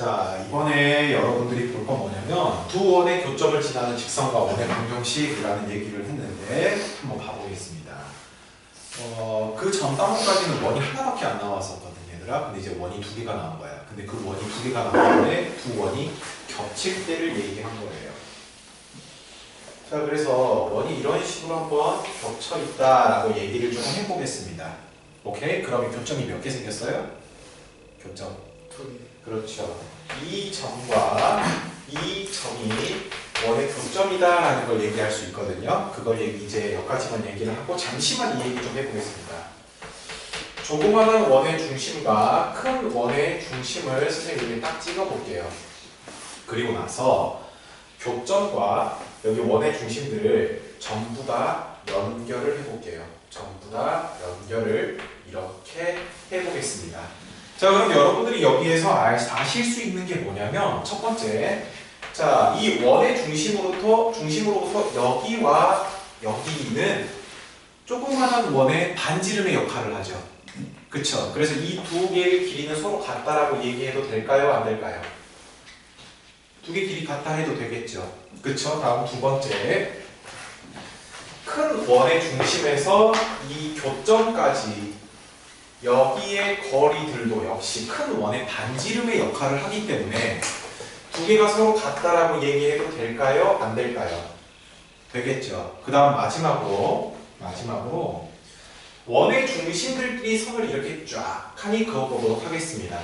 자, 이번에 여러분들이 볼 건 뭐냐면 두 원의 교점을 지나는 직선과 원의 방정식이라는 얘기를 했는데 한번 봐보겠습니다. 그 전 단원까지는 원이 하나밖에 안 나왔었거든 얘들아. 근데 이제 원이 두 개가 나온 거야. 근데 그 원이 두 개가 나왔는데 두 원이 겹칠 때를 얘기한 거예요. 자, 그래서 원이 이런 식으로 한번 겹쳐 있다라고 얘기를 좀 해보겠습니다. 오케이? 그럼 교점이 몇 개 생겼어요? 교점 두 개. 그렇죠. 이 점과 이 점이 원의 교점이다라는 걸 얘기할 수 있거든요. 그걸 이제 여기까지만 얘기를 하고 잠시만 이 얘기 좀 해보겠습니다. 조그마한 원의 중심과 큰 원의 중심을 선생님이 딱 찍어볼게요. 그리고 나서 교점과 여기 원의 중심들을 전부 다 연결을 해볼게요. 전부 다 연결을 이렇게 해보겠습니다. 자, 그럼 여러분들이 여기에서 아실 수 있는 게 뭐냐면 첫 번째, 자, 이 원의 중심으로부터 여기와 여기는 조그마한 원의 반지름의 역할을 하죠. 그쵸? 그래서 이 두 개의 길이는 서로 같다라고 얘기해도 될까요? 안 될까요? 두 개 길이 같다 해도 되겠죠. 그쵸? 다음 두 번째, 큰 원의 중심에서 이 교점까지 여기의 거리들도 역시 큰 원의 반지름의 역할을 하기 때문에 두 개가 서로 같다라고 얘기해도 될까요? 안 될까요? 되겠죠. 그 다음 마지막으로 원의 중심들끼리 선을 이렇게 쫙 하니 그어보도록 하겠습니다.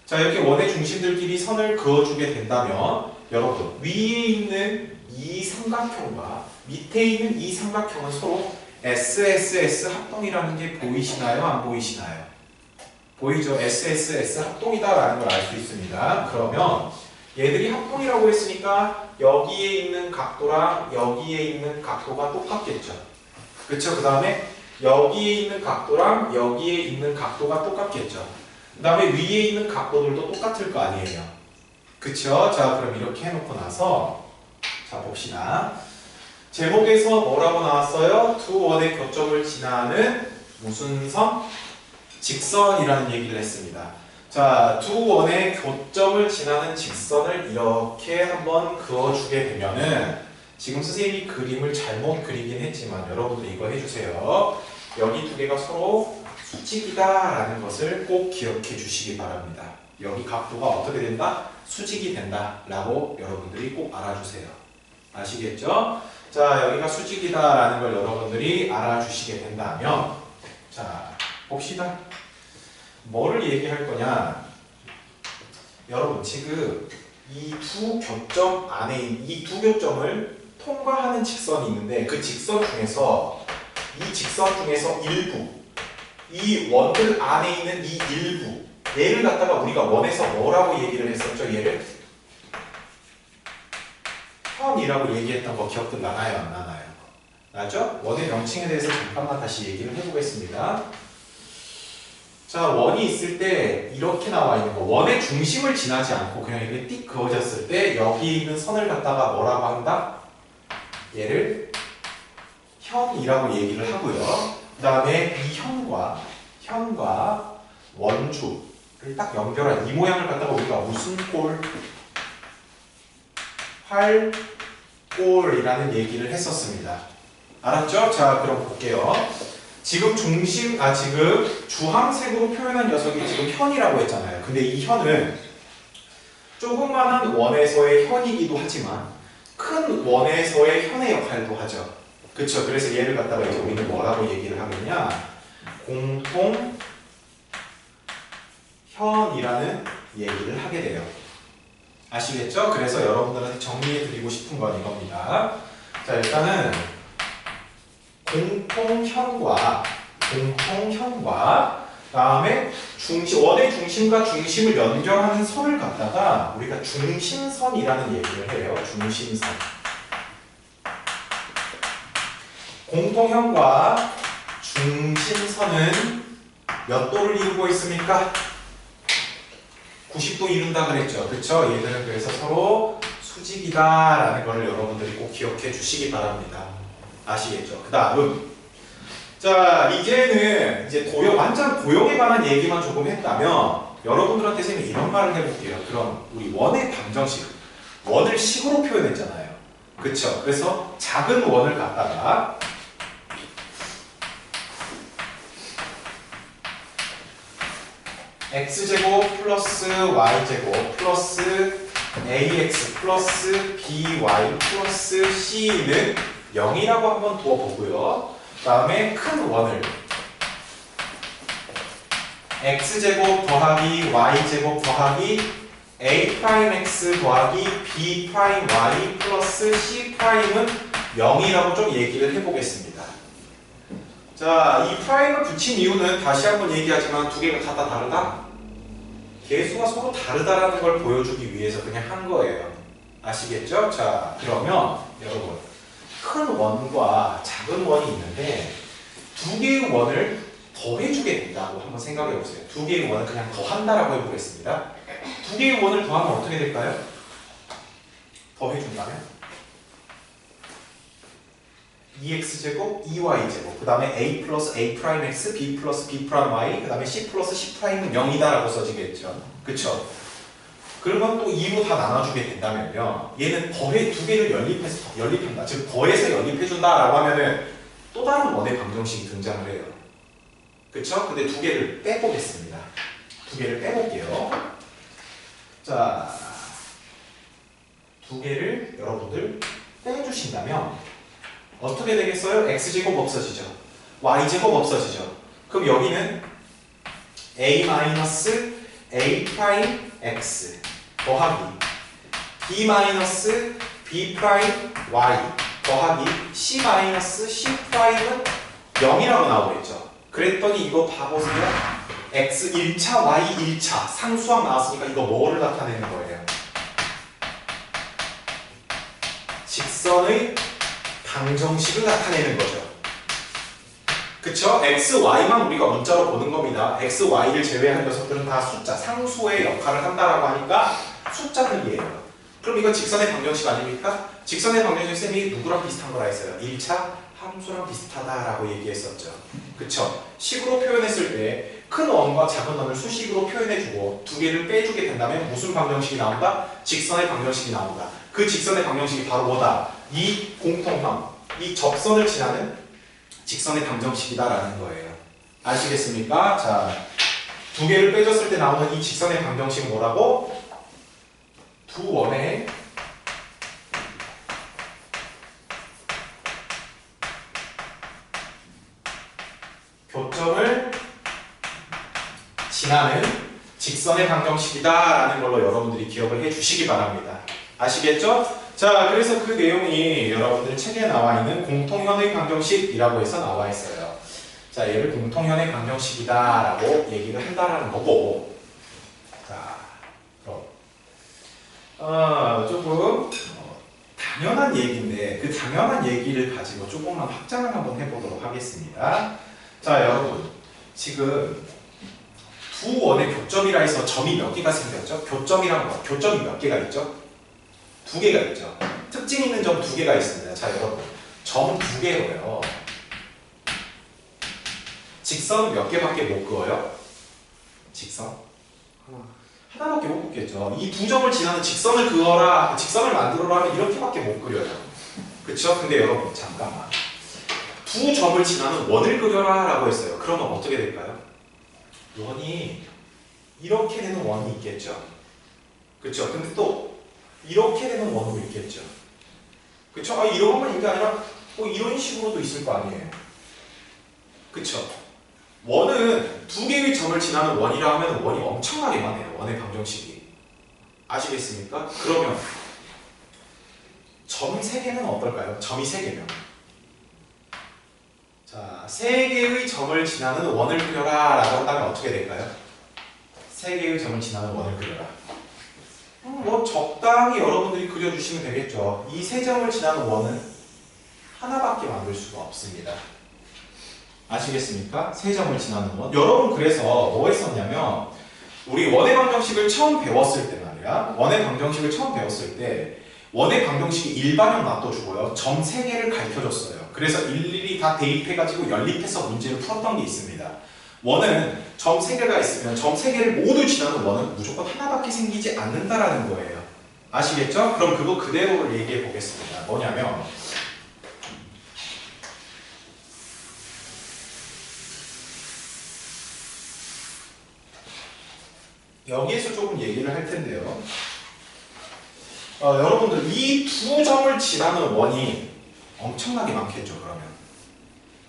자, 이렇게 원의 중심들끼리 선을 그어주게 된다면 여러분 위에 있는 이 삼각형과 밑에 있는 이 삼각형은 서로 SSS 합동이라는 게 보이시나요? 안 보이시나요? 보이죠? SSS 합동이다라는 걸 알 수 있습니다. 그러면 얘들이 합동이라고 했으니까 여기에 있는 각도랑 여기에 있는 각도가 똑같겠죠. 그쵸? 그 다음에 여기에 있는 각도랑 여기에 있는 각도가 똑같겠죠. 그 다음에 위에 있는 각도들도 똑같을 거 아니에요. 그쵸? 자, 그럼 이렇게 해놓고 나서 자, 봅시다. 제목에서 뭐라고 나왔어요? 두 원의 교점을 지나는 무슨 선? 직선이라는 얘기를 했습니다. 자, 두 원의 교점을 지나는 직선을 이렇게 한번 그어주게 되면은 지금 선생님이 그림을 잘못 그리긴 했지만 여러분들 이거 해주세요. 여기 두 개가 서로 수직이다라는 것을 꼭 기억해 주시기 바랍니다. 여기 각도가 어떻게 된다? 수직이 된다라고 여러분들이 꼭 알아주세요. 아시겠죠? 자, 여기가 수직이다라는 걸 여러분들이 알아주시게 된다면 자, 봅시다. 뭐를 얘기할 거냐? 여러분 지금 이 두 교점 안에 이 두 교점을 통과하는 직선이 있는데 그 직선 중에서 이 직선 중에서 일부 이 원들 안에 있는 이 일부 얘를 갖다가 우리가 원에서 뭐라고 얘기를 했었죠? 얘를 현이라고 얘기했던 거 기억들 나나요? 안 나나요? 나죠? 원의 명칭에 대해서 잠깐만 다시 얘기를 해보겠습니다. 자, 원이 있을 때 이렇게 나와 있는 거 원의 중심을 지나지 않고 그냥 이렇게 띡 그어졌을 때 여기 있는 선을 갖다가 뭐라고 한다? 얘를 현이라고 얘기를 하고요. 그 다음에 이 현과 원주를 딱 연결한 이 모양을 갖다가 우리가 무슨 꼴? 활꼴이라는 얘기를 했었습니다. 알았죠? 자, 그럼 볼게요. 지금 지금 주황색으로 표현한 녀석이 지금 현이라고 했잖아요. 근데 이 현은 조그마한 원에서의 현이기도 하지만 큰 원에서의 현의 역할도 하죠. 그쵸? 그래서 얘를 갖다가 이제 우리는 뭐라고 얘기를 하겠냐? 공통 현이라는 얘기를 하게 돼요. 아시겠죠? 그래서 여러분들한테 정리해 드리고 싶은 건 이겁니다. 자, 일단은 공통현과 다음에 원의 중심과 중심을 연결하는 선을 갖다가 우리가 중심선이라는 얘기를 해요. 중심선. 공통현과 중심선은 몇 도를 이루고 있습니까? 90도 이룬다 그랬죠. 그쵸? 얘들은 그래서 서로 수직이다라는 걸 여러분들이 꼭 기억해 주시기 바랍니다. 아시겠죠? 그 다음 자, 이제는 이제 완전 도형에 관한 얘기만 조금 했다면 여러분들한테 쌤이 이런 말을 해볼게요. 그럼 우리 원의 방정식, 원을 식으로 표현했잖아요. 그쵸? 그래서 작은 원을 갖다가 x제곱 플러스 y제곱 플러스 ax 플러스 by 플러스 c는 0이라고 한번 두어보고요. 그 다음에 큰 원을 x제곱 더하기 y제곱 더하기 a'x 더하기 b'y 플러스 c'은 0이라고 좀 얘기를 해보겠습니다. 자, 이 프라임을 붙인 이유는 다시 한번 얘기하지만 두 개가 같다 다르다? 개수가 서로 다르다라는 걸 보여주기 위해서 그냥 한 거예요. 아시겠죠? 자, 그러면 여러분 큰 원과 작은 원이 있는데 두 개의 원을 더해주게 된다고 한번 생각해 보세요. 두 개의 원을 그냥 더한다라고 해보겠습니다. 두 개의 원을 더하면 어떻게 될까요? 더해준다면 2x제곱 2y제곱 그 다음에 a 플러스 a 프라임 x b 플러스 b 프라임 y 그 다음에 c 플러스 c 프라임은 0이다 라고 써지겠죠. 그쵸? 그러면 또 2로 다 나눠주게 된다면요, 얘는 더해 두 개를 연립한다, 즉 더해서 연립해준다 라고 하면은 또 다른 원의 방정식이 등장을 해요. 그쵸? 근데 두 개를 빼보겠습니다. 두 개를 빼볼게요. 자, 두 개를 여러분들 빼주신다면 어떻게 되겠어요? x제곱 없어지죠. y제곱 없어지죠. 그럼 여기는 a 마이너스 a 프라임 x 더하기 b 마이너스 b 프라임 y 더하기 c 마이너스 c 프라임은 0이라고 나오겠죠. 그랬더니 이거 봐보세요. x 1차, y 1차 상수항 나왔으니까 이거 뭐를 나타내는 거예요? 직선의 방정식을 나타내는 거죠. 그쵸? x, y만 우리가 문자로 보는 겁니다. x, y를 제외한 녀석들은 다 숫자, 상수의 역할을 한다라고 하니까 숫자들이에요. 그럼 이거 직선의 방정식 아닙니까? 직선의 방정식 쌤이 누구랑 비슷한 거라 했어요? 1차 함수랑 비슷하다라고 얘기했었죠. 그쵸? 식으로 표현했을 때 큰 원과 작은 원을 수식으로 표현해주고 두 개를 빼주게 된다면 무슨 방정식이 나온다? 직선의 방정식이 나온다. 그 직선의 방정식이 바로 뭐다? 이 공통점, 이 접선을 지나는 직선의 방정식이다라는 거예요. 아시겠습니까? 자, 두 개를 빼줬을 때 나오는 이 직선의 방정식은 뭐라고? 두 원의 교점을 지나는 직선의 방정식이다라는 걸로 여러분들이 기억을 해주시기 바랍니다. 아시겠죠? 자, 그래서 그 내용이 여러분들 책에 나와 있는 공통현의 방정식이라고 해서 나와 있어요. 자, 얘를 공통현의 방정식이다라고 얘기를 한다라는 거고. 자, 그럼 조금 당연한 얘기인데 그 당연한 얘기를 가지고 조금만 확장을 한번 해보도록 하겠습니다. 자, 여러분 지금 두 원의 교점이라 해서 점이 몇 개가 생겼죠? 교점이란 거, 교점이 몇 개가 있죠? 두 개가 있죠. 특징 있는 점 두 개가 있습니다. 자, 여러분 점 두 개로요, 직선 몇 개밖에 못 그어요? 직선 하나밖에 못 긋겠죠. 이 두 점을 지나는 직선을 그어라, 직선을 만들어라 하면 이렇게밖에 못 그려요. 그쵸? 근데 여러분 잠깐만, 두 점을 지나는 원을 그려라 라고 했어요. 그러면 어떻게 될까요? 원이 이렇게 되는 원이 있겠죠. 그쵸? 근데 또 이렇게 되는 원도 있겠죠. 그쵸? 이런 것만 있는 게 아니라 뭐 이런 식으로도 있을 거 아니에요. 그쵸? 원은 두 개의 점을 지나는 원이라 하면 원이 엄청나게 많아요. 원의 방정식이. 아시겠습니까? 그러면 점 3개는 어떨까요? 점이 3개면. 자, 3개의 점을 지나는 원을 그려라 라고 한다면 어떻게 될까요? 3개의 점을 지나는 원을 그려라. 뭐 적당히 여러분들이 그려주시면 되겠죠. 이 세 점을 지나는 원은 하나밖에 만들 수가 없습니다. 아시겠습니까? 세 점을 지나는 원. 여러분 그래서 뭐 했었냐면 우리 원의 방정식을 처음 배웠을 때 말이야, 원의 방정식을 처음 배웠을 때 원의 방정식이 일반형 놔둬주고요, 점 3개를 가르쳐줬어요. 그래서 일일이 다 대입해가지고 연립해서 문제를 풀었던 게 있습니다. 원은 점 3개가 있으면 점 3개를 모두 지나는 원은 무조건 하나밖에 생기지 않는다라는 거예요. 아시겠죠? 그럼 그거 그대로 얘기해 보겠습니다. 뭐냐면 여기에서 조금 얘기를 할 텐데요. 여러분들 이 두 점을 지나는 원이 엄청나게 많겠죠. 그러면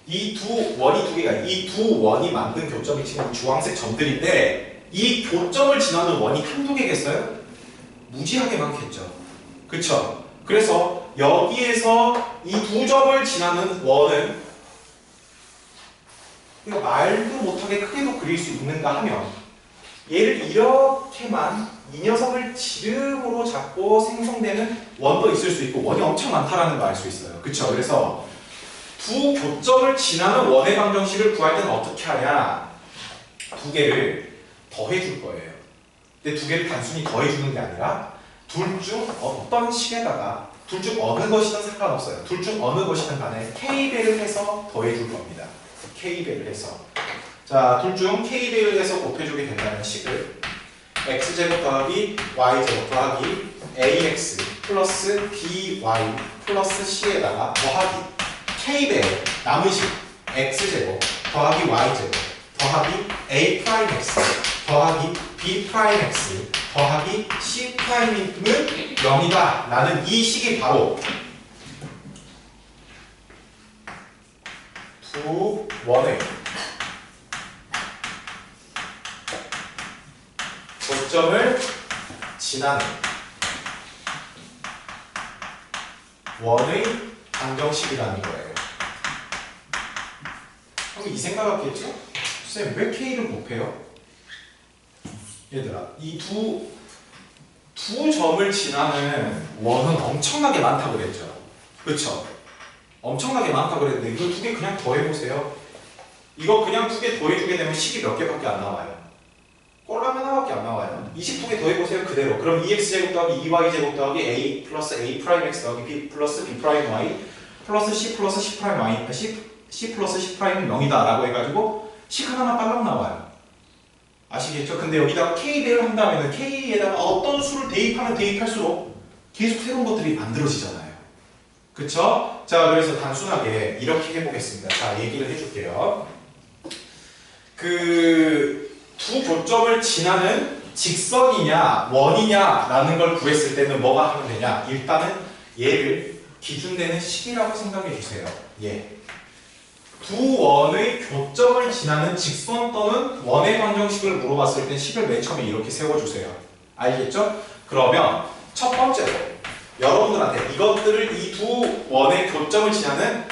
이 두 원이 두 개가 이 두 원이 만든 교점이 지금 주황색 점들인데 이 교점을 지나는 원이 한두 개겠어요? 무지하게 많겠죠. 그쵸? 그래서 여기에서 이 두 점을 지나는 원은 이거 말도 못하게 크게도 그릴 수 있는가 하면 얘를 이렇게만 이 녀석을 지름으로 잡고 생성되는 원도 있을 수 있고 원이 엄청 많다라는 걸 알 수 있어요. 그쵸? 그래서 두 교점을 지나는 원의 방정식을 구할 때는 어떻게 하냐? 두 개를 더해줄 거예요. 근데 두 개를 단순히 더해주는 게 아니라 둘 중 어떤 식에다가 둘 중 어느 것이든 상관없어요. 둘 중 어느 것이든 간에 K배를 해서 더해줄 겁니다. K배를 해서. 자, 둘 중 K배를 해서 곱해주게 된다는 식을 X제곱 더하기 Y제곱 더하기 AX 플러스 BY 플러스 C에다가 더하기 K배 남은 식 X제곱 더하기 Y제곱 더하기 A'X 더하기 B'X 더하기 C'은 0이다 라는 이 식이 바로 두 원의 교점을 지나는 원의 방정식이라는 거예요. 그럼 이 생각하겠죠? 쌤, 왜 K를 곱해요? 얘들아, 이 두 점을 지나는 원은 엄청나게 많다고 그랬죠? 그쵸? 엄청나게 많다고 그랬는데 이거 두 개 그냥 더해보세요. 이거 그냥 두 개 더해주게 되면 식이 몇 개밖에 안 나와요. 꼴라면 하나밖에 안 나와요. 이 식 두 개 더해보세요. 그대로. 그럼 2x제곱 더하기 2y제곱 더하기 a 플러스 a'x 더하기 b 플러스 b'y 플러스 c 플러스 c'y c 플러스 c'는 0이다 라고 해가지고 식 하나만 빨랑 나와요. 아시겠죠? 근데 여기다가 k배를 한다면 k에다가 어떤 수를 대입하면 대입할수록 계속 새로운 것들이 만들어지잖아요. 그쵸? 자, 그래서 단순하게 이렇게 해보겠습니다. 자, 얘기를 해줄게요. 두 교점을 지나는 직선이냐 원이냐 라는 걸 구했을 때는 뭐가 하면 되냐? 일단은 얘를 기준되는 식이라고 생각해 주세요. 예. 두 원의 교점을 지나는 직선 또는 원의 방정식을 물어봤을 때 식을 맨 처음에 이렇게 세워주세요. 알겠죠? 그러면 첫 번째로 여러분들한테 이것들을 이 두 원의 교점을 지나는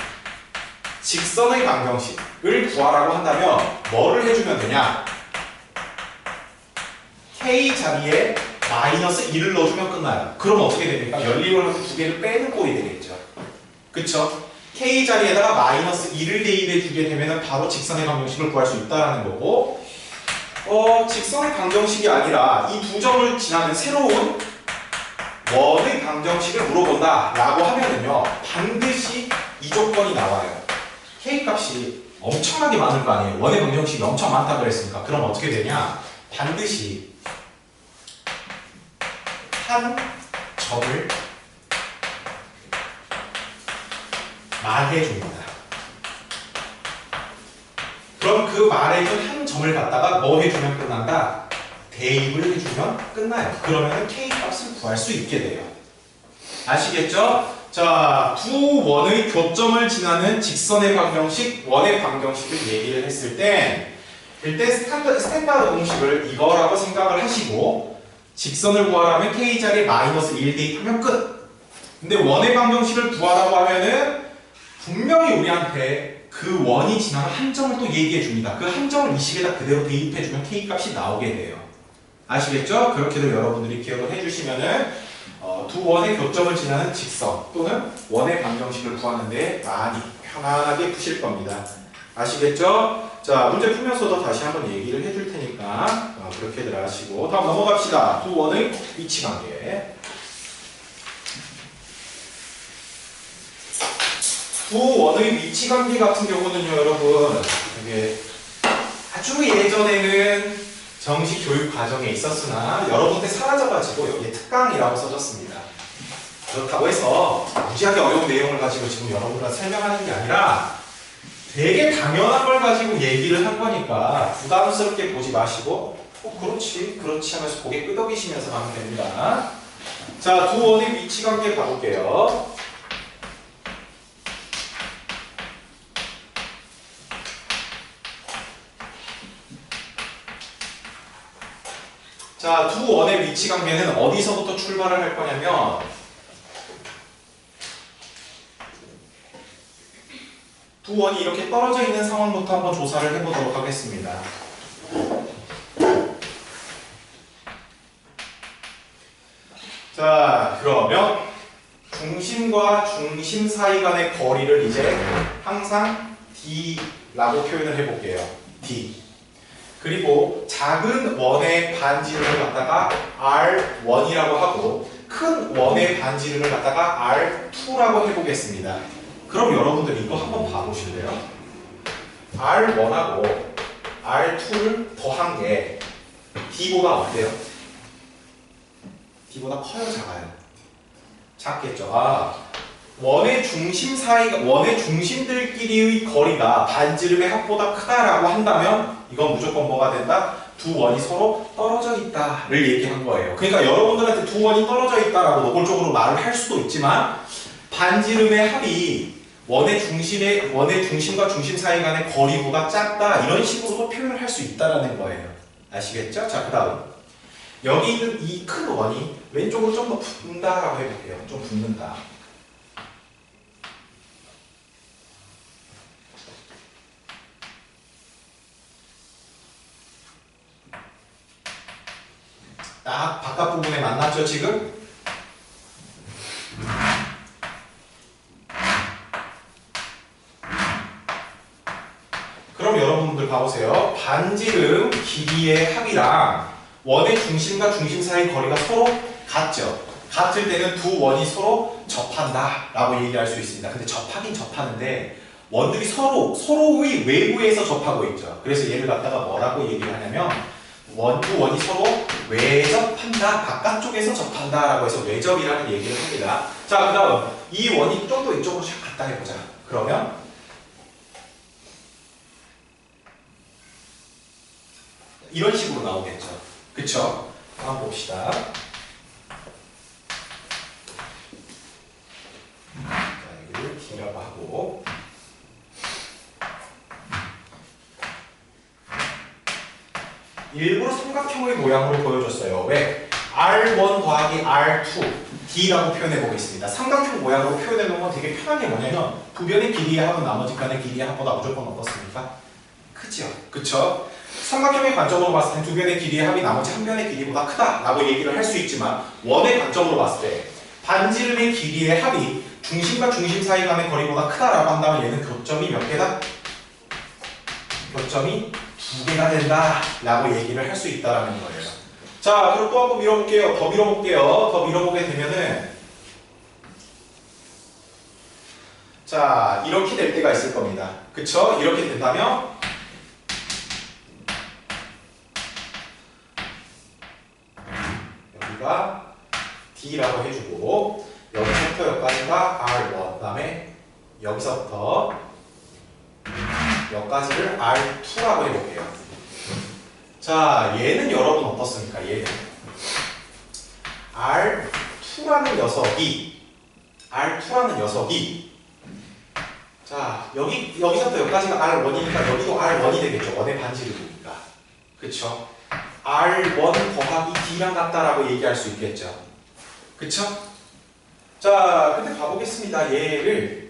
직선의 방정식을 구하라고 한다면 뭐를 해주면 되냐? K 자리에 마이너스 1을 넣어주면 끝나요. 그럼 어떻게 됩니까? 연립을 두 개를 빼는 꼴이 되겠죠. 그쵸? K 자리에다가 마이너스 1을 대입해주게 되면 바로 직선의 방정식을 구할 수 있다는 거고 직선의 방정식이 아니라 이 두 점을 지나는 새로운 원의 방정식을 물어본다 라고 하면은요 반드시 이 조건이 나와요. K 값이 엄청나게 많은 거 아니에요. 원의 방정식이 엄청 많다 그랬으니까. 그럼 어떻게 되냐? 반드시 한 점을 말해줍니다. 그럼 그 말해준 한 점을 갖다가 뭐 해주면 끝난다? 대입을 해주면 끝나요. 그러면 K 값을 구할 수 있게 돼요. 아시겠죠? 자, 두 원의 교점을 지나는 직선의 방정식, 원의 방정식을 얘기를 했을 때 일단 스탠다드 공식을 이거라고 생각을 하시고 직선을 구하라면 K 자리에 마이너스 1 대입하면 끝. 근데 원의 방정식을 구하라고 하면은 분명히 우리한테 그 원이 지나는 한 점을 또 얘기해 줍니다. 그 한 점을 이 식에다 그대로 대입해 주면 K 값이 나오게 돼요. 아시겠죠? 그렇게도 여러분들이 기억을 해주시면은 두 원의 교점을 지나는 직선 또는 원의 방정식을 구하는데 많이 편안하게 푸실 겁니다. 아시겠죠? 자, 문제 풀면서도 다시 한번 얘기를 해줄 테니까 그렇게들 하시고 다음 넘어갑시다. 두 원의 위치 관계. 두 원의 위치 관계 같은 경우는요, 여러분 이게 아주 예전에는 정식 교육 과정에 있었으나 여러분한테 사라져가지고 여기에 특강이라고 써졌습니다. 그렇다고 해서 무지하게 어려운 내용을 가지고 지금 여러분들한테 설명하는 게 아니라 되게 당연한 걸 가지고 얘기를 한 거니까 부담스럽게 보지 마시고 그렇지 하면서 고개 끄덕이시면서 가면 됩니다. 자, 두 원의 위치관계 봐볼게요. 자, 두 원의 위치관계는 어디서부터 출발을 할 거냐면 두 원이 이렇게 떨어져 있는 상황부터 한번 조사를 해보도록 하겠습니다. 자, 그러면 중심과 중심 사이 간의 거리를 이제 항상 D라고 표현을 해볼게요. D. 그리고 작은 원의 반지름을 갖다가 R1이라고 하고 큰 원의 반지름을 갖다가 R2라고 해보겠습니다. 그럼 여러분들 이거 한번 봐보실래요? R1하고 R2를 더한 게 D보다 어때요? D보다 커요, 작아요? 작겠죠. 원의 중심 사이가 원의 중심들끼리의 거리가 반지름의 합보다 크다라고 한다면 이건 무조건 뭐가 된다? 두 원이 서로 떨어져 있다를 얘기한 거예요. 그러니까 여러분들한테 두 원이 떨어져 있다라고 노골적으로 말을 할 수도 있지만 반지름의 합이 원의 중심과 중심 사이 간의 거리보다 작다 이런 식으로도 표현을 할 수 있다라는 거예요. 아시겠죠? 자, 그 다음 여기 있는 이 큰 원이 왼쪽으로 좀 더 붙는다라고 해볼게요. 좀 붙는다. 딱 바깥 부분에 만났죠, 지금? 그럼 여러분들 봐보세요. 반지름 길이의 합이랑 원의 중심과 중심 사이 거리가 서로 같죠? 같을 때는 두 원이 서로 접한다 라고 얘기할 수 있습니다. 근데 접하긴 접하는데 원들이 서로의 외부에서 접하고 있죠. 그래서 얘를 갖다가 뭐라고 얘기를 하냐면 두 원이 서로 외접한다, 바깥쪽에서 접한다 라고 해서 외접이라는 얘기를 합니다. 자, 그 다음 이 원이 좀 더 이쪽으로 샥 갖다 해보자. 그러면 이런 식으로 나오겠죠. 그쵸? 한번 봅시다. 자, 여기를 D라고 하고 일부러 삼각형의 모양으로 보여줬어요. 왜? R1 더하기 R2 D라고 표현해 보겠습니다. 삼각형 모양으로 표현해 놓으면 되게 편한 게 뭐냐면 두 변의 길이의 합은 나머지 간의 길이의 합보다 무조건 어떻습니까? 크죠? 그쵸? 삼각형의 관점으로 봤을 때 두 변의 길이의 합이 나머지 한 변의 길이보다 크다라고 얘기를 할 수 있지만 원의 관점으로 봤을 때 반지름의 길이의 합이 중심과 중심 사이 간의 거리보다 크다라고 한다면 얘는 교점이 몇 개다? 교점이 두 개가 된다라고 얘기를 할 수 있다라는 거예요. 자, 그럼 또 한번 밀어볼게요. 더 밀어볼게요. 더 밀어보게 되면은 자, 이렇게 될 때가 있을 겁니다. 그쵸? 이렇게 된다면 여기가 D라고 해주고 여기서부터 여기까지가 R1 그 다음에 여기서부터 여기까지를 R2라고 해볼게요. 자, 얘는 여러분 어떻습니까? 얘는 R2라는 녀석이 자, 여기서부터 여기까지가 R1이니까 여기도 R1이 되겠죠. 원의 반지름이니까. 그쵸? R1 더하기 D랑 같다라고 얘기할 수 있겠죠. 그쵸? 자, 근데 봐보겠습니다. 얘를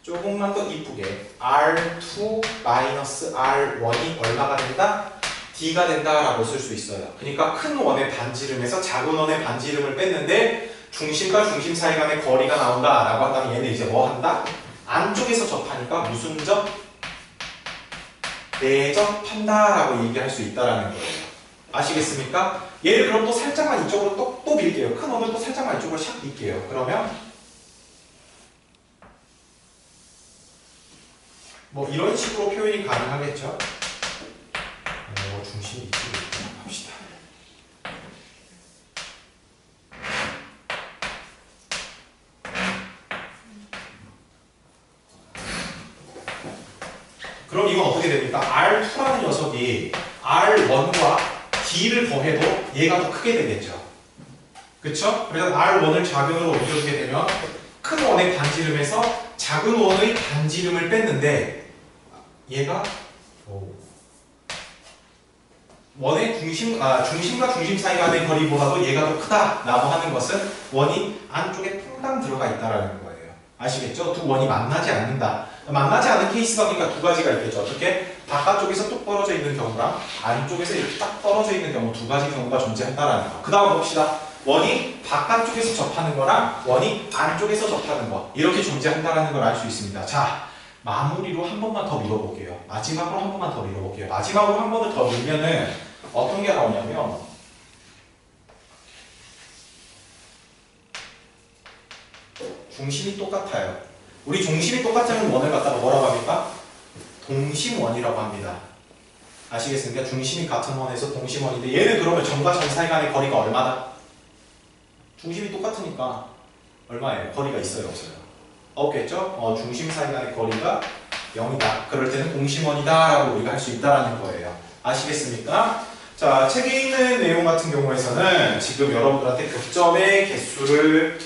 조금만 더 이쁘게 R2 마이너스 R1이 얼마가 된다? D가 된다라고 쓸 수 있어요. 그러니까 큰 원의 반지름에서 작은 원의 반지름을 뺐는데 중심과 중심 사이 간의 거리가 나온다라고 한다면 얘는 이제 뭐 한다? 안쪽에서 접하니까 무슨 접? 내접한다라고 얘기할 수 있다라는 거예요. 아시겠습니까? 얘를 그럼 또 살짝만 이쪽으로 또 밀게요. 큰 원을 또 살짝만 이쪽으로 샥 밀게요. 그러면 뭐 이런 식으로 표현이 가능하겠죠. 중심이 이쪽으로 합시다. 그럼 이건 어떻게 됩니까? R2라는 녀석이 R1과 D를 더해도 얘가 더 크게 되겠죠. 그쵸? 그래서 R1을 작은으로 옮겨주게 되면 큰 원의 반지름에서 작은 원의 반지름을 뺐는데 얘가 원의 중심과 중심 사이 간의 거리보다도 얘가 더 크다라고 하는 것은 원이 안쪽에 퐁당 들어가 있다라는 거예요. 아시겠죠? 두 원이 만나지 않는다. 만나지 않는 케이스가 그러니까 두 가지가 있겠죠. 어떻게? 바깥쪽에서 뚝 떨어져 있는 경우랑 안쪽에서 이렇게 딱 떨어져 있는 경우 두 가지 경우가 존재한다라는 거. 그 다음 봅시다. 원이 바깥쪽에서 접하는 거랑 원이 안쪽에서 접하는 거 이렇게 존재한다라는 걸 알 수 있습니다. 자, 마무리로 한 번만 더 밀어볼게요. 마지막으로 한 번만 더 밀어볼게요. 마지막으로 한 번을 더 밀면은 어떤 게 나오냐면 중심이 똑같아요. 우리 중심이 똑같은 원을 갖다가 뭐라고 합니까? 동심원이라고 합니다. 아시겠습니까? 중심이 같은 원에서 동심원인데 얘는 그러면 점과 점 사이 간의 거리가 얼마다? 중심이 똑같으니까 얼마예요? 거리가 있어요? 없어요? 없겠죠? 중심 사이 간의 거리가 0이다. 그럴 때는 동심원이다 라고 우리가 할 수 있다는 거예요. 아시겠습니까? 자, 책에 있는 내용 같은 경우에서는 지금 여러분들한테 교점의 개수를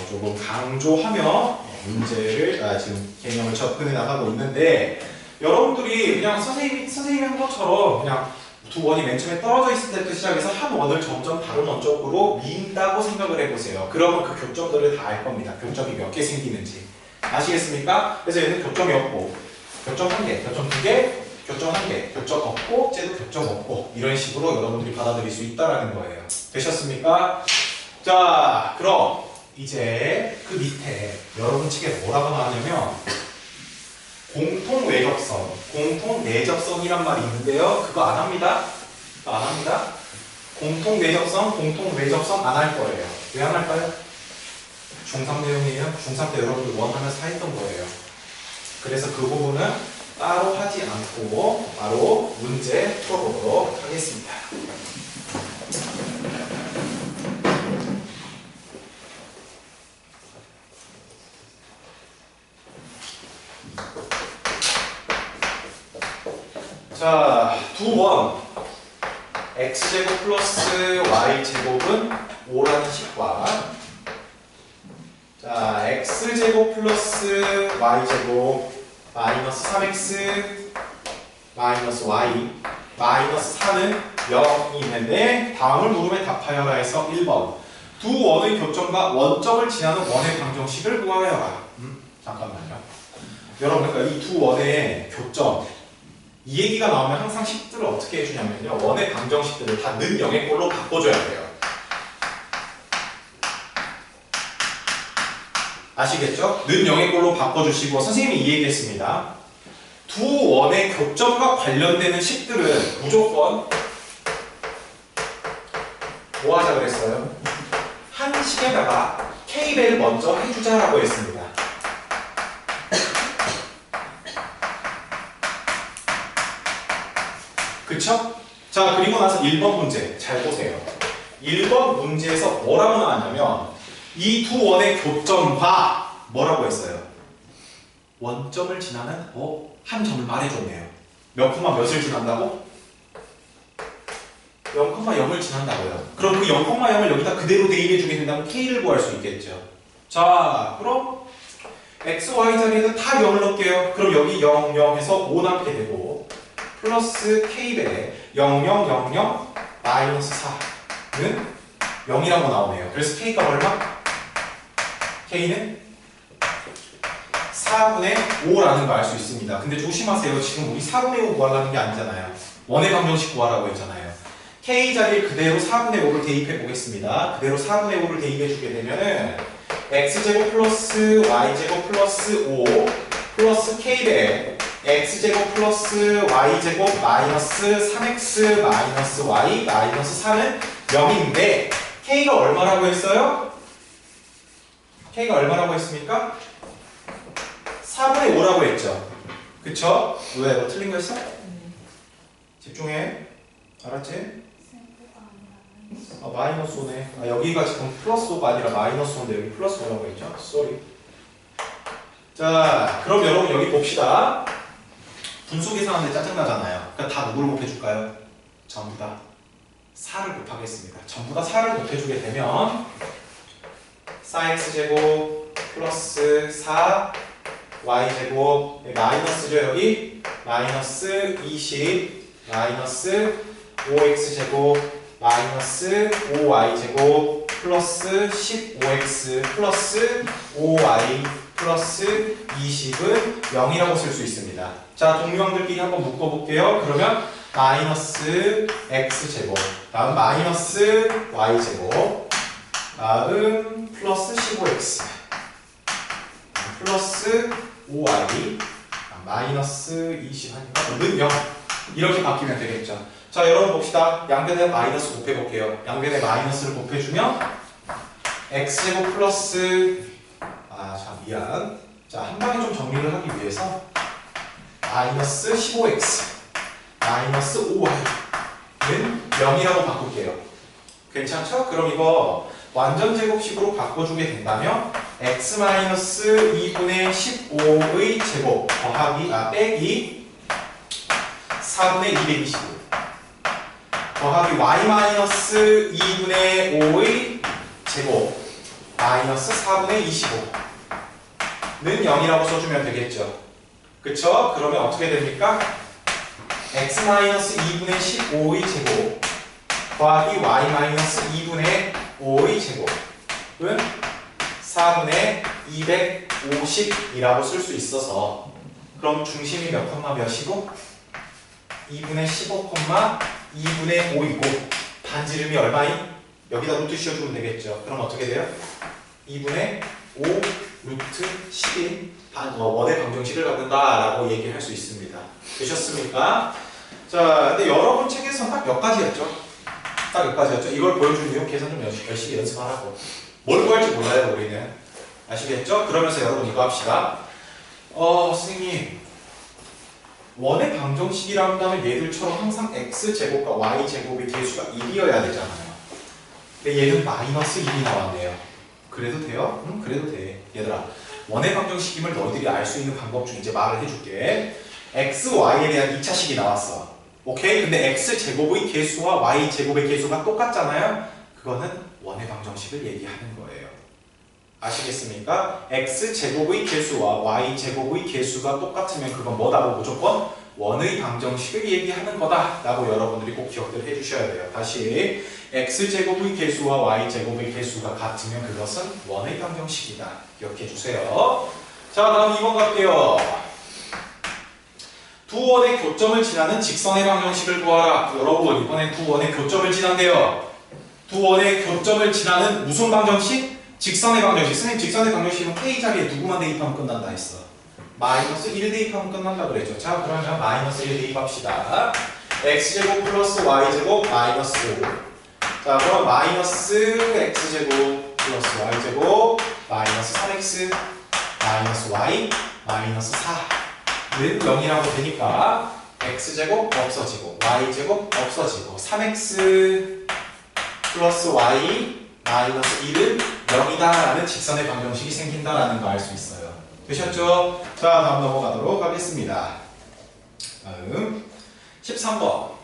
조금 강조하며 문제를 지금 개념을 접근해 나가고 있는데 여러분들이 그냥 선생님이 한 것처럼 그냥 두 원이 맨 처음에 떨어져 있을 때부터 시작해서 한 원을 점점 다른 원 쪽으로 민다고 생각을 해보세요. 그러면 그 교점들을 다 알 겁니다. 교점이 몇 개 생기는지. 아시겠습니까? 그래서 얘는 교점이 없고, 교점 1개, 교점 2개, 교점 1개, 교점 없고, 쟤도 교점 없고 이런 식으로 여러분들이 받아들일 수 있다는 거예요. 되셨습니까? 자, 그럼 이제 그 밑에 여러분 책에 뭐라고 나왔냐면 공통 외접선, 공통 내접선이란 말이 있는데요. 그거 안 합니다. 그거 안 합니다. 공통 내접선, 공통 외접선 안 할 거예요. 왜 안 할까요? 중3 내용이에요. 중3 때 여러분들 원하면서 했던 거예요. 그래서 그 부분은 따로 하지 않고 바로 문제 풀어보도록 하겠습니다. 자, 두 원 x제곱 플러스 y제곱은 5라는 식과 자, x제곱 플러스 y제곱 마이너스 3x 마이너스 y 마이너스 4는 0이 있는데 다음을 물음에 답하여라 해서 1번 두 원의 교점과 원점을 지나는 원의 방정식을 구하여라. 잠깐만요. 여러분 그러니까 이 두 원의 교점 이 얘기가 나오면 항상 식들을 어떻게 해주냐면요. 원의 방정식들을 다 는 0의 꼴로 바꿔줘야 돼요. 아시겠죠? 는 0의 꼴로 바꿔주시고 선생님이 이 얘기했습니다. 두 원의 교점과 관련되는 식들은 무조건 뭐 하자 그랬어요? 한 식에다가 K배를 먼저 해주자라고 했습니다. 그쵸? 자, 그리고 나서 1번 문제 잘 보세요. 1번 문제에서 뭐라고 나왔냐면 이 두 원의 교점과 뭐라고 했어요? 원점을 지나는 한 점을 말해줬네요. 몇 콤마 몇을 지난다고? 0,0을 지난다고요. 그럼 그 0,0을 여기다 그대로 대입해주게 된다면 K를 구할 수 있겠죠. 자, 그럼 X, Y 자리에는 다 0을 넣을게요. 그럼 여기 0, 0에서 5 남게 되고 플러스 K배 0, 0, 0, 0 마이너스 4는 0이라고 나오네요. 그래서 K가 얼마? K는 4분의 5라는 거 알 수 있습니다. 근데 조심하세요. 지금 우리 4분의 5 구하려는 게 아니잖아요. 원의 방정식 구하라고 했잖아요. K 자리에 그대로 4분의 5를 대입해 보겠습니다. 그대로 4분의 5를 대입해 주게 되면은 X제곱 플러스 Y제곱 플러스 5 플러스 K배 X제곱 플러스 Y제곱 마이너스 3X 마이너스 Y 마이너스 4는 0인데 K가 얼마라고 했어요? K가 얼마라고 했습니까? 4분의 5라고 했죠. 그쵸? 왜? 뭐 틀린 거 있어? 집중해. 알았지? 마이너스 5네. 여기가 지금 플러스 5가 아니라 마이너스 5인데 여기 플러스 5라고 했죠? 쏘리. 자, 그럼 여러분 여기 봅시다. 분수 계산하는데 짜증나잖아요. 그러니까 다 누구를 곱해줄까요? 전부 다 4를 곱하겠습니다. 전부 다 4를 곱해주게 되면 4x제곱 플러스 4 y제곱 마이너스죠 여기? 마이너스 20 마이너스 5x제곱 마이너스 5y제곱 플러스 15x 플러스 5y 플러스 20은 0이라고 쓸 수 있습니다. 자, 동류항들끼리 한번 묶어볼게요. 그러면 마이너스 x제곱 다음 마이너스 y제곱 다음 플러스 15x 플러스 5y 마이너스 20 하니까 는 0 이렇게 바뀌면 되겠죠. 자, 여러분 봅시다. 양변에 마이너스 곱해볼게요. 양변에 마이너스를 곱해주면 x제곱 플러스 미안. 자, 한 방에 좀 정리를 하기 위해서 마이너스 15x 마이너스 5y는 0이라고 바꿀게요. 괜찮죠? 그럼 이거 완전 제곱식으로 바꿔주게 된다면 x 마이너스 2분의 15의 제곱 더하기 빼기 4분의 225 더하기 y 마이너스 2분의 5의 제곱 마이너스 4분의 25는 0이라고 써주면 되겠죠. 그쵸? 그러면 어떻게 됩니까? x 마이너스 2분의 15의 제곱 더하기 y 마이너스 2분의 5의 제곱은 4분의 250이라고 쓸 수 있어서 그럼 중심이 몇 콤마 몇이고 2분의 15 콤마 2분의 5이고 반지름이 얼마인? 여기다 루트 씌워주면 되겠죠. 그럼 어떻게 돼요? 2분의 5 루트 10인 원의 방정식을 갖는다라고 얘기할 수 있습니다. 되셨습니까? 자, 근데 여러분 책에서 딱 몇 가지였죠? 딱 몇 가지였죠? 이걸 보여준 이유 계산 좀 열심히 연습하라고. 뭘 구할지 몰라요, 우리는. 아시겠죠? 그러면서 여러분 이거 합시다. 선생님. 원의 방정식이라 한다면 얘들처럼 항상 x제곱과 y제곱의 개수가 1이어야 되잖아요. 근데 얘는 마이너스 1이 나왔네요. 그래도 돼요? 응, 그래도 돼. 얘들아, 원의 방정식임을 너희들이 알 수 있는 방법 중 이제 말을 해줄게. x, y에 대한 2차식이 나왔어. 오케이? 근데 x제곱의 개수와 y제곱의 개수가 똑같잖아요? 그거는 원의 방정식을 얘기하는 거예요. 아시겠습니까? x제곱의 개수와 y제곱의 개수가 똑같으면 그건 뭐다고 무조건 원의 방정식을 얘기하는 거다 라고 여러분들이 꼭 기억들 해주셔야 돼요. 다시 x제곱의 개수와 y제곱의 개수가 같으면 그것은 원의 방정식이다. 기억해 주세요. 자, 다음 2번 갈게요. 두 원의 교점을 지나는 직선의 방정식을 구하라. 여러분 이번엔 두 원의 교점을 지난대요. 두 원의 교점을 지나는 무슨 방정식? 직선의 방정식. 선생님 직선의 방정식은 k 자리에 누구만 대입하면 끝난다 했어. 마이너스 1 대입하면 끝난다 그랬죠. 자, 그러면 마이너스 1 대입합시다. x제곱 플러스 y제곱 마이너스 5. 자, 그럼 마이너스 x제곱 플러스 y제곱 마이너스 3x 마이너스 y 마이너스 4는 0이라고 되니까 x제곱 없어지고 y제곱 없어지고 3x 플러스 y 마이너스 1은 0이다 라는 직선의 방정식이 생긴다라는 거 알 수 있어요. 되셨죠? 자, 다음 넘어가도록 하겠습니다. 다음 13번.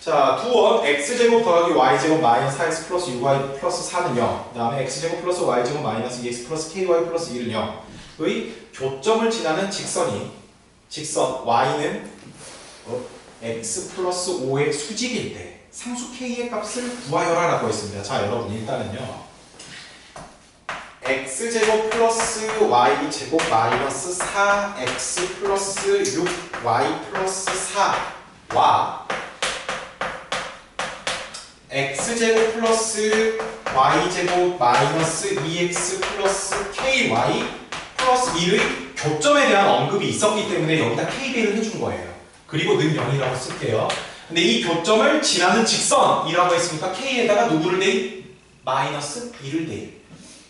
자, 두 원 x제곱 더하기 y제곱 마이너스 4x 플러스 6y 플러스 4는 0. 그 다음에 x제곱 플러스 y제곱 마이너스 2x 플러스 ky 플러스 1은 0의 교점을 지나는 직선 y는 x 플러스 5의 수직일 때 상수 k의 값을 구하여라 라고 했습니다. 자, 여러분 일단은요 x제곱 플러스 y제곱 마이너스 4x 플러스 6y 플러스 4와 x제곱 플러스 y제곱 마이너스 2x 플러스 ky 플러스 1의 교점에 대한 언급이 있었기 때문에 여기다 k배를 해준 거예요. 그리고 는 0이라고 쓸게요. 근데 이 교점을 지나는 직선이라고 했으니까 k에다가 누구를 대입? 마이너스 2를 대입.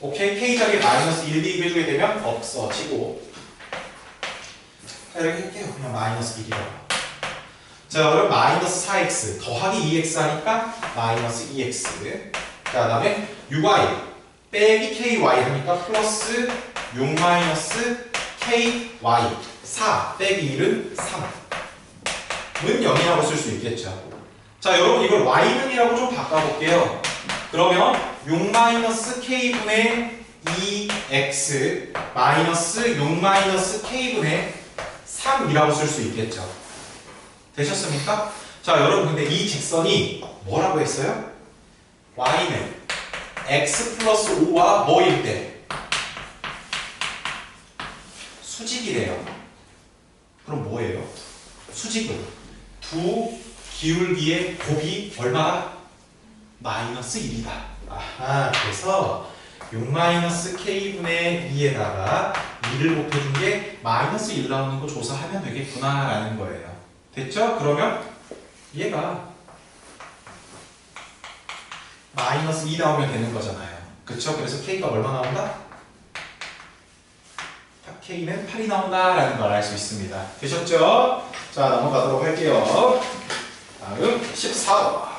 오케이? k 자리에 마이너스 1 대입해주게 되면 없어지고. 자, 이렇게 할게요. 그냥 마이너스 1이라고. 자, 그럼 마이너스 4x 더하기 2x 하니까 마이너스 2x. 자, 그 다음에 6y 빼기 ky 하니까 플러스 6 마이너스 ky 4 빼기 1은 3은 0이라고 쓸 수 있겠죠. 자, 여러분 이걸 y는 이라고 좀 바꿔볼게요. 그러면 6 마이너스 k분의 2x 마이너스 6 마이너스 k분의 3이라고 쓸 수 있겠죠. 되셨습니까? 자, 여러분 근데 이 직선이 뭐라고 했어요? y는 x 플러스 5와 뭐일 때? 수직이래요. 그럼 뭐예요? 수직은 두 기울기의 곱이 얼마다? 마이너스 1이다. 아하, 그래서 6 마이너스 k분의 2에다가 2를 곱해준 게 마이너스 1 나오는 거 조사하면 되겠구나 라는 거예요. 됐죠? 그러면 얘가 마이너스 2 나오면 되는 거잖아요. 그쵸? 그래서 k가 얼마 나온다? k는 8이 나온다 라는 걸 알 수 있습니다. 되셨죠? 자, 넘어가도록 할게요. 다음 14번.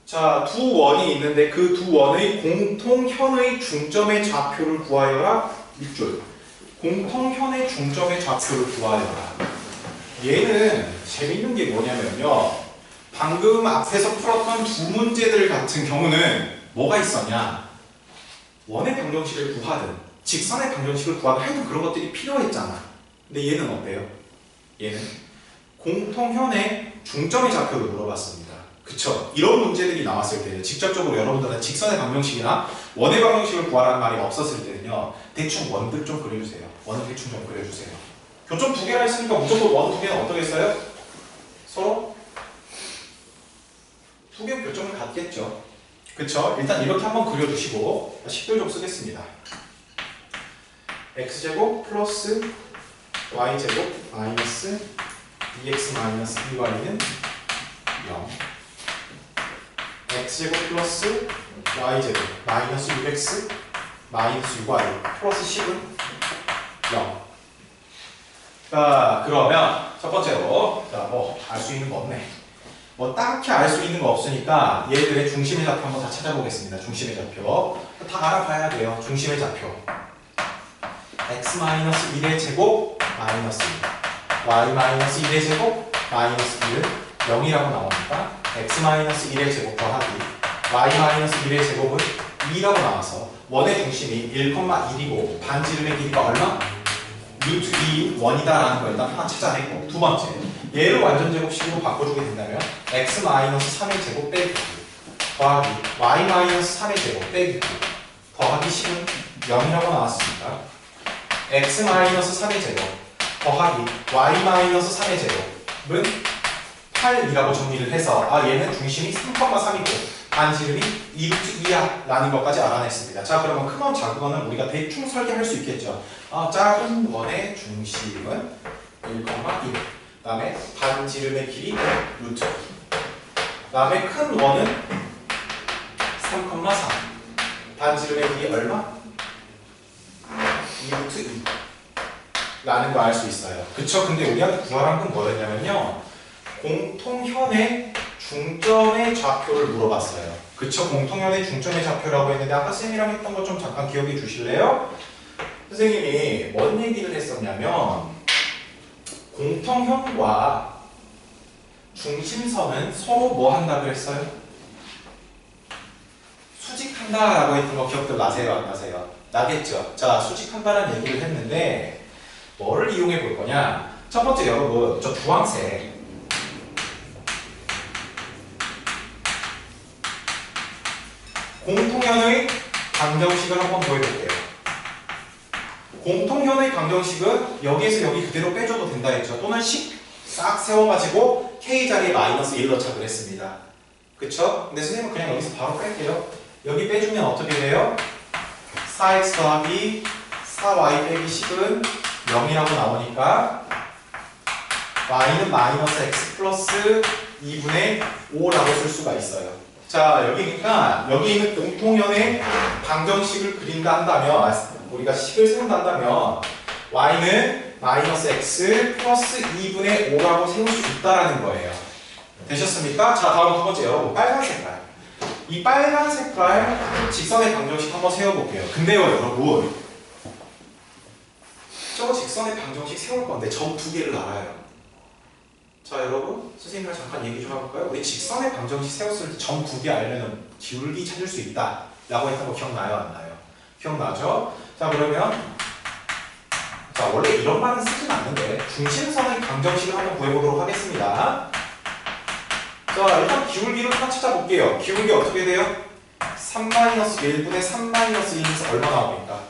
자, 두 원이 있는데 그 두 원의 공통현의 중점의 좌표를 구하여라. 밑줄. 공통현의 중점의 좌표를 구하여라. 얘는 재밌는 게 뭐냐면요. 방금 앞에서 풀었던 두 문제들 같은 경우는 뭐가 있었냐. 원의 방정식을 구하든 직선의 방정식을 구하든 하여튼 그런 것들이 필요했잖아. 근데 얘는 어때요? 얘는 공통현의 중점의 좌표를 물어봤습니다. 그쵸? 이런 문제들이 나왔을 때는 직접적으로 여러분들은 직선의 방정식이나 원의 방정식을 구하라는 말이 없었을 때는요. 대충 원들 좀 그려주세요. 원을 대충 좀 그려주세요. 교점 두 개나 있으니까 무조건 원 두 개는 어떠겠어요? 서로 두 개 교점을 갖겠죠. 그쵸? 일단 이렇게 한번 그려주시고 식들 좀 쓰겠습니다. x제곱 플러스 y제곱 마이너스 2x 마이너스 2y는 0 x제곱 플러스 y제곱 마이너스 6x 마이너스 6y 플러스 10은 0. 자, 그러면 첫 번째로 자, 뭐 알 수 있는 거 없네. 뭐 딱히 알 수 있는 거 없으니까 얘들의 중심의 좌표 한번 다 찾아보겠습니다. 중심의 좌표 다 알아봐야 돼요. 중심의 좌표 x 마이너스 1의 제곱 마이너스 1 y 마이너스 1의 제곱 마이너스 1은 0이라고 나오니까 x 마이너스 1의 제곱 더하기 y 마이너스 1의 제곱은 2라고 나와서 원의 중심이 1,1이고 반지름의 길이가 얼마? 루트 2 원이다라는 걸 일단 하나 찾아내고 두 번째 얘를 완전 제곱식으로 바꿔주게 된다면 x 마이너스 3의 제곱 빼기 9 더하기 y 마이너스 3의 제곱 빼기 9 더하기 10은 0이라고 나왔습니다. x 마이너스 3의 제곱 더하기 y 마이너스 3의 제곱은 8이라고 정리를 해서 얘는 중심이 3,3이고 반지름이 2루트 2야 라는 것까지 알아냈습니다. 자, 그러면 큰 원 작은 원은 우리가 대충 설계할 수 있겠죠. 작은 원의 중심은 1,1 그 다음에 반지름의 길이 루트 그 다음에 큰 원은 3,3 반지름의 길이 얼마? 2루트 2 라는 거 알 수 있어요. 그쵸? 근데 우리한테 구하라는 건 뭐였냐면요. 공통현의 중점의 좌표를 물어봤어요. 그쵸? 공통현의 중점의 좌표라고 했는데 아까 쌤이랑 했던 거 좀 잠깐 기억해 주실래요? 선생님이 뭔 얘기를 했었냐면 공통현과 중심선은 서로 뭐 한다 그랬어요? 수직한다라고 했던 거 기억들 나세요? 안 나세요? 나겠죠? 자, 수직한다라는 얘기를 했는데 뭐를 이용해 볼 거냐? 첫 번째 여러분 저 주황색 공통현의 방정식을 한번 보여볼게요. 공통현의 방정식은 여기에서 여기 그대로 빼줘도 된다 했죠. 또는 식 싹 세워가지고 k 자리에 마이너스 1 넣자 그랬습니다. 그쵸? 근데 선생님은 그냥 여기서 바로 뺄게요. 여기 빼주면 어떻게 돼요? 4x 더하기 4y 빼기 10은 0이라고 나오니까 y는 마이너스 x 플러스 2분의 5라고 쓸 수가 있어요. 자, 여기니까 여기 있는 공통현의 방정식을 그린다 한다면, 우리가 식을 세운다 한다면 y는 마이너스 x 플러스 2분의 5라고 세울 수 있다라는 거예요. 되셨습니까? 자, 다음 두 번째 여러분, 빨간 색깔. 이 빨간 색깔 직선의 방정식 한번 세워볼게요. 근데요 여러분, 저거 직선의 방정식 세울 건데 점 두 개를 알아요. 자, 여러분, 선생님이랑 잠깐 얘기 좀 해볼까요? 우리 직선의 방정식 세웠을 때 점 두 개 알면은 기울기 찾을 수 있다 라고 했던 거 기억나요? 안 나요? 기억나죠? 자, 그러면 자, 원래 이런 말은 쓰진 않는데 중심선의 방정식을 한번 구해보도록 하겠습니다. 자, 일단 기울기를 하나 찾아볼게요. 기울기 어떻게 돼요? 3-1분의 3-1에서 얼마 나옵니까?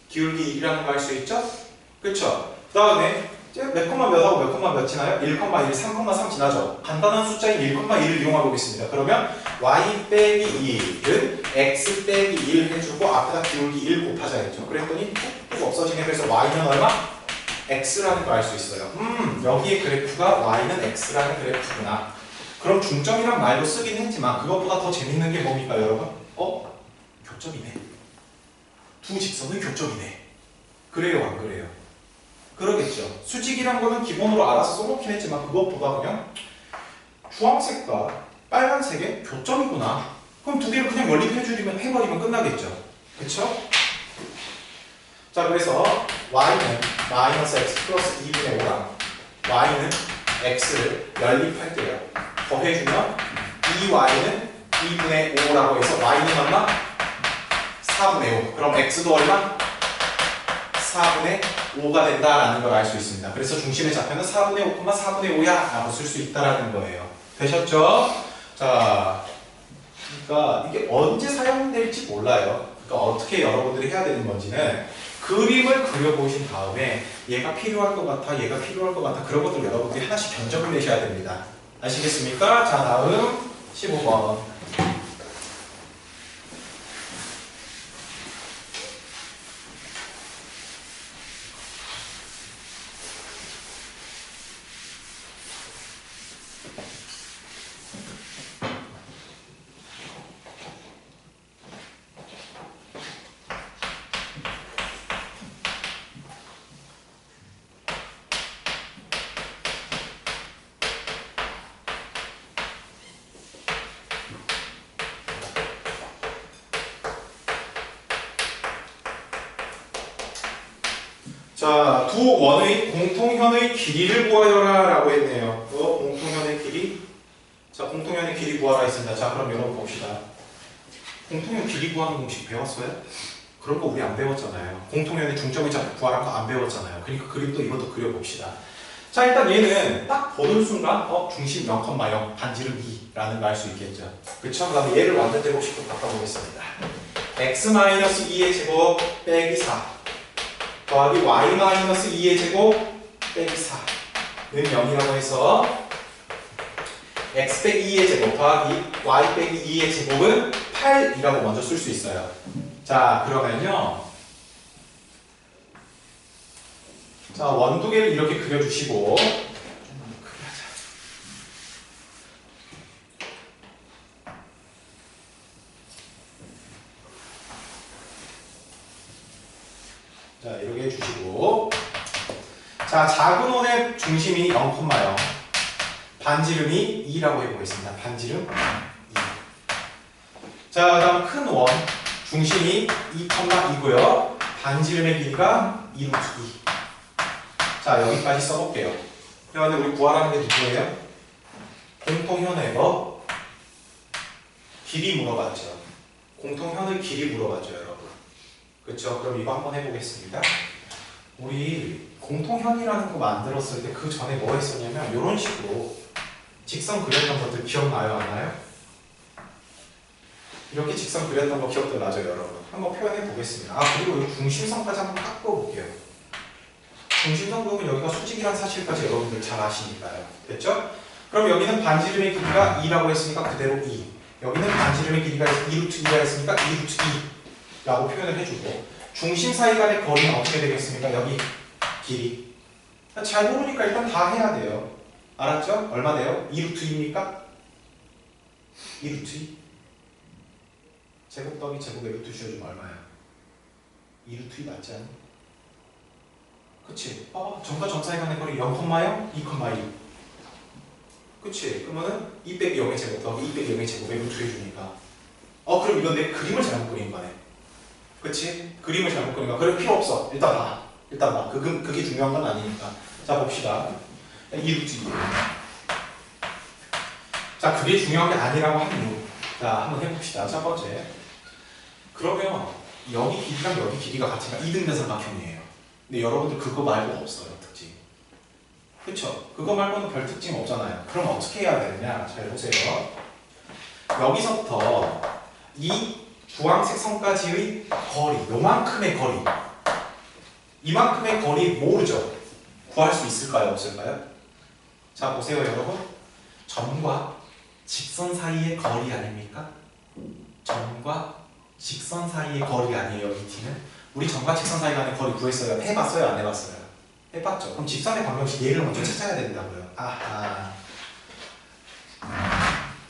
기울기 1이라는 거 알 수 있죠? 그쵸? 그 다음에 몇 콤마 몇하고 몇 콤마 몇 지나요? 1,1, 3,3 지나죠? 간단한 숫자인 1,1을 이용하고 있습니다. 그러면 y 빼기 2은 x 빼기 1 해주고 앞에다 기울기 1 곱하자 했죠. 그랬더니 뚝뚝 없어지네. 그래서 y는 얼마? x라는 거 알 수 있어요. 여기에 그래프가 y는 x라는 그래프구나. 그럼 중점이란 말도 쓰긴 했지만 그것보다 더 재밌는 게 뭡니까 여러분? 교점이네. 두 직선의 교점이네. 그래요 안 그래요? 그러겠죠. 수직이란 거는 기본으로 알아서 써놓긴 했지만 그것보다 그냥 주황색과 빨간색의 교점이구나. 그럼 두 개를 그냥 해버리면 끝나겠죠. 그쵸? 자, 그래서 y는 마이너스 x 플러스 2분의 5랑 y는 x를 연립할게요. 더해주면 2y는 2분의 5라고 해서 y는 얼마? 4분의 5. 그럼 x도 얼마? 4분의 5가 된다라는 걸 알 수 있습니다. 그래서 중심의 좌표는 4분의 5, 4분의 5야 라고 쓸 수 있다라는 거예요. 되셨죠? 자, 그러니까 이게 언제 사용될지 몰라요. 그러니까 어떻게 여러분들이 해야 되는 건지는 그림을 그려보신 다음에 얘가 필요할 것 같아, 얘가 필요할 것 같아, 그런 것들 여러분들이 하나씩 견적을 내셔야 됩니다. 아시겠습니까? 자, 다음 15번. 자, 두 원의 공통현의 길이를 구하여라 라고 했네요. 공통현의 길이. 자, 공통현의 길이 구하라 했습니다. 자, 그럼 여러분 봅시다. 공통현 길이 구하는 공식 배웠어요? 그런 거 우리 안 배웠잖아요. 공통현의 중점의 좌표 구하라는 거 안 배웠잖아요. 그러니까 그림도 이것도 그려봅시다. 자, 일단 얘는 딱 보는 순간 중심 0,0 반지름 2라는 거 알 수 있겠죠. 그쵸? 그 다음에 얘를 완전 제곱식으로 바꿔보겠습니다. x-2의 제곱 빼기 4 더하기 y-2의 제곱 빼기 4는 0이라고 해서 x 빼기 2의 제곱 더하기 y 빼기 2의 제곱은 8이라고 먼저 쓸 수 있어요. 자, 그러면요, 자, 원두개를 이렇게 그려주시고 좀 크게 하자. 자, 이렇게 해주시고, 자, 작은 원의 중심이 0,0 반지름이 2라고 해보겠습니다. 반지름 2. 자, 다음 큰 원 중심이 2,2고요 반지름의 길이가 2루트 2. 자, 여기까지 써볼게요. 그런데 우리 구하라는 게 누구예요? 공통현의 길이 물어봤죠. 공통현의 길이 물어봤죠, 여러분. 그쵸? 그럼 이거 한번 해보겠습니다. 우리 공통현이라는 거 만들었을 때 그 전에 뭐 했었냐면 이런 식으로 직선 그렸던 것들 기억나요? 안 나요? 이렇게 직선 그렸던 거 기억들 나죠, 여러분? 한번 표현해 보겠습니다. 그리고 여기 중심선까지 한번 딱 그어볼게요. 중심선 그으면 여기가 수직이란 사실까지 여러분들 잘 아시니까요. 됐죠? 그럼 여기는 반지름의 길이가 2라고 했으니까 그대로 2. 여기는 반지름의 길이가 2루트 2라 했으니까 2루트 2라고 표현을 해주고, 중심 사이 간의 거리는 어떻게 되겠습니까? 여기 길이. 잘 모르니까 일단 다 해야 돼요. 알았죠? 얼마 돼요? 2루트 2입니까? 2루트 2? 제곱 더하기 제곱의 루트 씌워주면 얼마야? 2루트 2 맞지 않니? 그치? 점과 점 사이 간의 거리 0,0, 2,2. 그치? 그러면은 2 빼기 0의 제곱 더하기 2 빼기 0의 제곱의 루트 해주니까. 그럼 이건 내 그림을 잘못 그린 거네. 그치? 그림을 잘못 그린 거. 그럴 필요 없어. 일단 봐. 그게 중요한 건 아니니까. 자, 봅시다. 2루트 2. 자, 그게 중요한 게 아니라고 한 이유. 자, 한번 해봅시다. 첫 번째. 그러면 여기 길이랑 여기 길이가 같으니까 이등변 삼각형이에요. 근데 여러분들 그거 말고 없어요, 특징. 그쵸? 그거 말고는 별 특징 없잖아요. 그럼 어떻게 해야 되느냐? 잘 보세요. 여기서부터 이 주황색 선까지의 거리, 요만큼의 거리, 이만큼의 거리 모르죠? 구할 수 있을까요? 없을까요? 자, 보세요, 여러분. 점과 직선 사이의 거리 아닙니까? 점과 직선 사이의 거리 아니에요, 이 t는? 우리 점과 직선 사이 간의 거리 구했어요? 해봤어요? 안 해봤어요? 해봤죠? 그럼 직선의 방정식 얘를 먼저 찾아야 된다고요. 아하.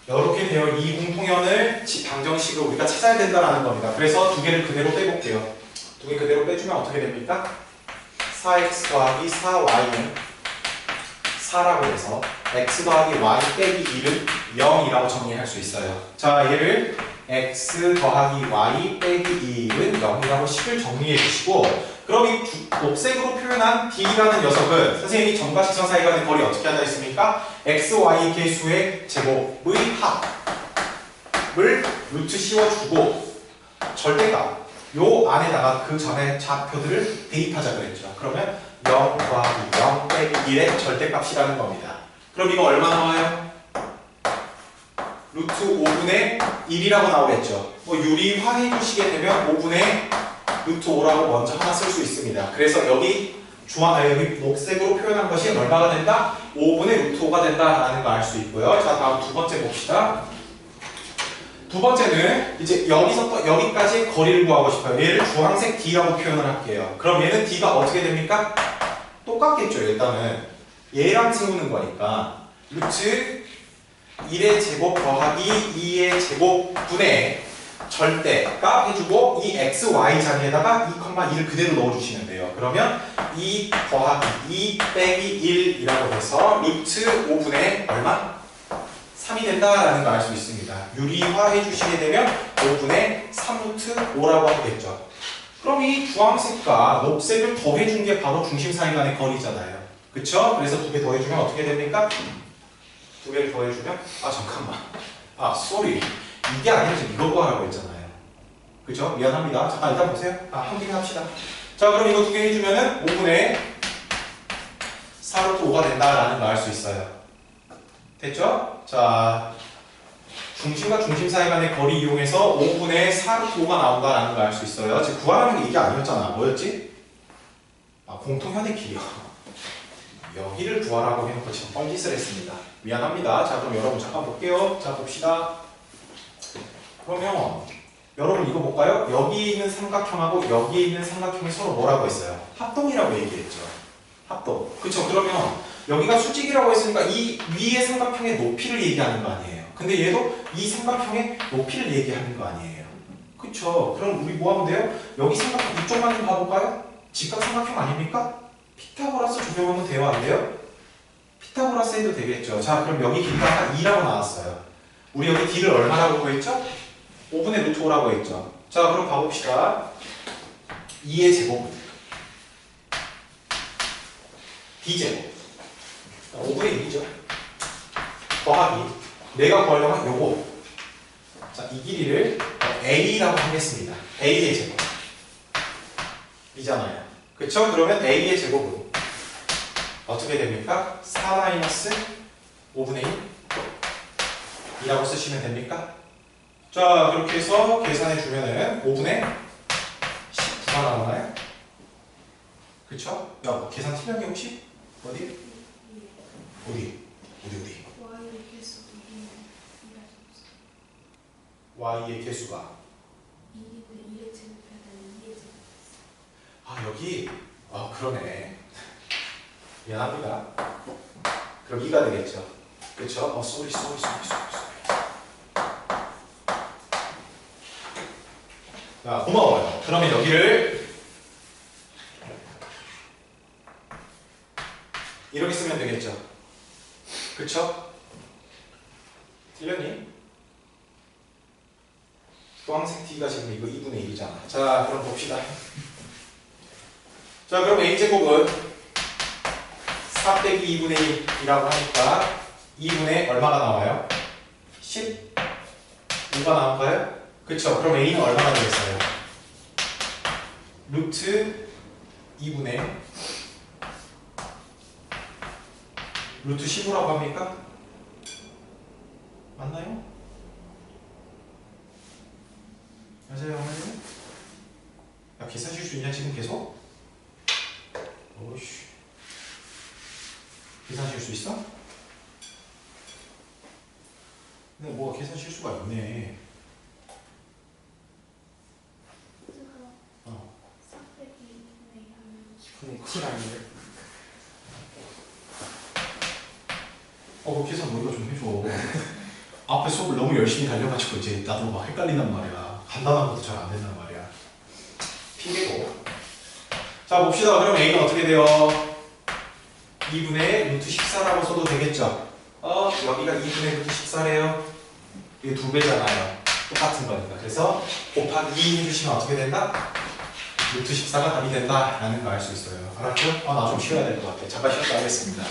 이렇게 되어 이 공통연을 방정식을 우리가 찾아야 된다는 겁니다. 그래서 두 개를 그대로 빼볼게요. 두 개 그대로 빼주면 어떻게 됩니까? 4x 더하기 4y는 4라고 해서 x 더하기 y 빼기 1은 0이라고 정리할 수 있어요. 자, 얘를 x 더하기 y 빼기 2은 0이라고 식을 정리해 주시고, 그럼 이 녹색으로 표현한 d라는 녀석은 선생님이 점과 직선 사이 간의 거리 어떻게 하자 했습니까? x, y 개수의 제곱의 합을 루트 씌워주고 절대값 요 안에다가 그 전에 좌표들을 대입하자 그랬죠. 그러면 0 더하기 0 빼기 1의 절대값이라는 겁니다. 그럼 이거 얼마 나와요? 루트 5분의 1이라고 나오겠죠. 유리화해 주시게 되면 5분의 루트 5라고 먼저 하나 쓸 수 있습니다. 그래서 여기 여기 녹색으로 표현한 것이 얼마가 된다? 5분의 루트 5가 된다라는 거 알 수 있고요. 자, 다음 두 번째 봅시다. 두 번째는 이제 여기서부터 여기까지 거리를 구하고 싶어요. 얘를 주황색 D라고 표현을 할게요. 그럼 얘는 D가 어떻게 됩니까? 똑같겠죠. 일단은 얘랑 세우는 거니까 루트 1의 제곱 더하기 2의 제곱 분의 절대값 해주고 이 x, y 자리에다가 2,2를 그대로 넣어주시면 돼요. 그러면 2 더하기 2 빼기 1이라고 해서 루트 5분의 얼마? 3이 된다라는 걸 알 수 있습니다. 유리화해 주시게 되면 5분의 3루트 5라고 하겠죠. 그럼 이 주황색과 녹색을 더해준 게 바로 중심 사이 간의 거리잖아요. 그쵸? 그래서 두 개 더해주면 어떻게 됩니까? 두 개를 더해주면 잠깐만. 쏘리. 이게 아니라 지금 이거 구하라고 했잖아요. 그죠? 미안합니다. 잠깐 일단 보세요. 한 개만 합시다. 자, 그럼 이거 두 개 해주면은 5분의 4루트 5가 된다라는 걸 알 수 있어요. 됐죠? 자, 중심과 중심 사이 간의 거리 이용해서 5분의 4루트 5가 나온다라는 걸 알 수 있어요. 지금 구하라는 게 이게 아니었잖아. 뭐였지? 공통현의 길이요. 여기를 구하라고 해놓고 지금 뻘짓을 했습니다. 미안합니다. 자, 그럼 여러분 잠깐 볼게요. 자, 봅시다. 그러면 여러분 이거 볼까요? 여기 있는 삼각형하고 여기에 있는 삼각형이 서로 뭐라고 했어요? 합동이라고 얘기했죠. 합동. 그쵸? 그러면 여기가 수직이라고 했으니까 이 위의 삼각형의 높이를 얘기하는 거 아니에요. 근데 얘도 이 삼각형의 높이를 얘기하는 거 아니에요. 그쵸? 그럼 우리 뭐 하면 돼요? 여기 삼각형 이쪽만 좀 봐볼까요? 직각삼각형 아닙니까? 피타고라스 적용하면 돼요? 안 돼요? 피타고라스 해도 되겠죠. 자, 그럼 여기 길이가 아까 2라고 나왔어요. 우리 여기 D를 얼마라고 했죠? 5분의 루트 5라고 했죠. 자, 그럼 봐봅시다. 2의 제곱 D제곱 5분의 1이죠. 더하기 내가 구하려면 요거. 자, 이 길이를 A라고 하겠습니다. A의 제곱 이잖아요. 그쵸? 그러면 A의 제곱은 어떻게 됩니까? 4-5분의 1 이라고 쓰시면 됩니까? 자, 그렇게 해서 계산해 주면은 5분의 19가 나오나요? 그쵸? 야, 뭐 계산 틀렸니 혹시? 어디? 어디? y의 개수가 여기 그러네. 미안합니다. 그럼 2가 되겠죠. 그쵸? 쏘리. 자, 고마워요. 그러면 여기를 이렇게 쓰면 되겠죠. 그쵸? 틀렸니? 주황색 t가 지금 이거 2분의 1이잖아. 자, 그럼 봅시다. 자, 그럼 a제곱은 4 빼기 2분의 1이라고 하니까 2분의 얼마가 나와요? 15가 나올까요? 그쵸? 그럼 a는 얼마나 되겠어요? 루트 2분의 루트 15라고 합니까? 맞나요? 맞아요? 야, 계산 실수 있냐 지금 계속? 오씨, 계산 실수 있어? 근데 뭐가 계산 실수가 있네. 큰일 아니에요? 그 계산 너희가 좀 해줘. 앞에 수업을 너무 열심히 달려가지고 이제 나도 막 헷갈린단 말이야. 간단한 것도 잘 안 된단 말이야. 핑계고. 자, 봅시다. 그럼 a는 어떻게 돼요? 2분의 루트 14라고 써도 되겠죠? 여기가 2분의 루트 14래요. 이게 2배잖아요. 똑같은 거니까. 그래서 곱하기 2 해주시면 어떻게 된다? 루트 14가 답이 된다라는 거 알 수 있어요. 알았죠? 나 좀 쉬어야 될 것 같아. 잠깐 쉬었다 하겠습니다.